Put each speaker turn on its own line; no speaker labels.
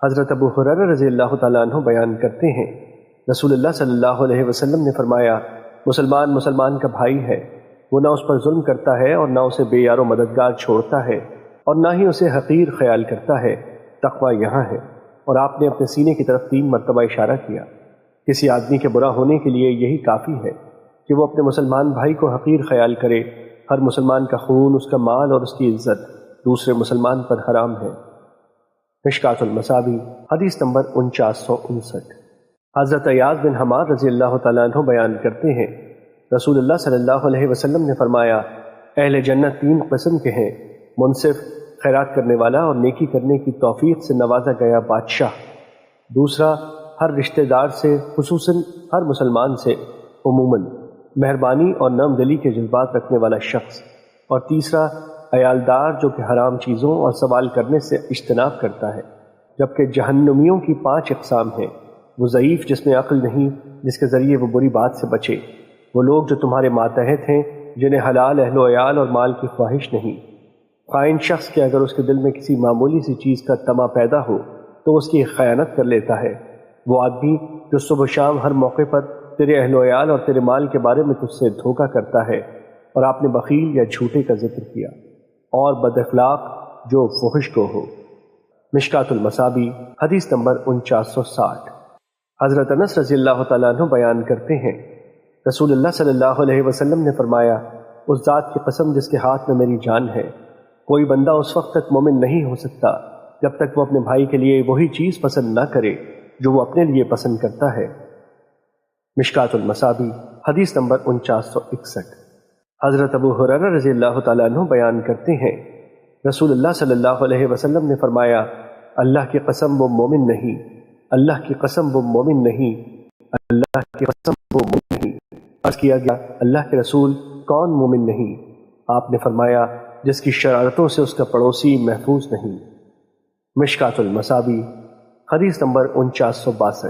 حضرت ابو ہریرہ رضی اللہ تعالیٰ عنہ بیان کرتے ہیں، رسول اللہ صلی اللہ علیہ وسلم نے فرمایا، مسلمان مسلمان کا بھائی ہے، وہ نہ اس پر ظلم کرتا ہے اور نہ اسے بے یار و مددگار چھوڑتا ہے اور نہ ہی اسے حقیر خیال کرتا ہے۔ تقوی یہاں ہے۔ اور آپ نے اپنے سینے کی طرف 3 مرتبہ اشارہ کیا۔ کسی آدمی کے برا ہونے کے لیے یہی کافی ہے کہ وہ اپنے مسلمان بھائی کو حقیر خیال کرے۔ ہر مسلمان کا خون، اس کا مال اور اس کی عزت دوسرے مسلمان پر حرام ہے۔ مشکوٰۃ المصابیح حدیث نمبر 4959۔ حضرت عیاض بن حمار رضی اللہ تعالیٰ عنہ بیان کرتے ہیں، رسول اللہ صلی اللہ علیہ وسلم نے فرمایا، اہل جنت 3 قسم کے ہیں: منصف، خیرات کرنے والا اور نیکی کرنے کی توفیق سے نوازا گیا بادشاہ۔ دوسرا، ہر رشتہ دار سے، خصوصاً ہر مسلمان سے عموماً مہربانی اور نرم دلی کے جذبات رکھنے والا شخص۔ اور تیسرا، عیالدار جو کہ حرام چیزوں اور سوال کرنے سے اجتناب کرتا ہے۔ جبکہ جہنمیوں کی 5 اقسام ہیں: وہ ضعیف جس میں عقل نہیں، جس کے ذریعے وہ بری بات سے بچے، وہ لوگ جو تمہارے ماتحت ہیں، جنہیں حلال اہل و عیال اور مال کی خواہش نہیں، خائن شخص کے اگر اس کے دل میں کسی معمولی سی چیز کا طمع پیدا ہو تو اس کی خیانت کر لیتا ہے، وہ آدمی جو صبح و شام ہر موقع پر تیرے اہل و عیال اور تیرے مال کے بارے میں تجھ سے دھوکہ کرتا ہے۔ اور آپ نے بخیل یا جھوٹے کا ذکر کیا، اور بد اخلاق جو فحش کو ہو۔ مشکوٰۃ المصابیح حدیث نمبر 4960۔ حضرت انس رضی اللہ تعالیٰ عنہ بیان کرتے ہیں، رسول اللہ صلی اللہ علیہ وسلم نے فرمایا، اس ذات کی قسم جس کے ہاتھ میں میری جان ہے، کوئی بندہ اس وقت تک مومن نہیں ہو سکتا جب تک وہ اپنے بھائی کے لیے وہی چیز پسند نہ کرے جو وہ اپنے لیے پسند کرتا ہے۔ مشکوٰۃ المصابیح حدیث نمبر 4961۔ حضرت ابو ہریرہ رضی اللہ تعالیٰ عنہ بیان کرتے ہیں، رسول اللہ صلی اللہ علیہ وسلم نے فرمایا، اللہ کی قسم وہ مومن نہیں، اللہ کی قسم وہ مومن نہیں، اللہ کی قسم وہ مومن نہیں۔ عرض کیا گیا، اللہ کے رسول کون مومن نہیں؟ آپ نے فرمایا، جس کی شرارتوں سے اس کا پڑوسی محفوظ نہیں۔ مشکوٰۃ المصابیح حدیث نمبر 4962۔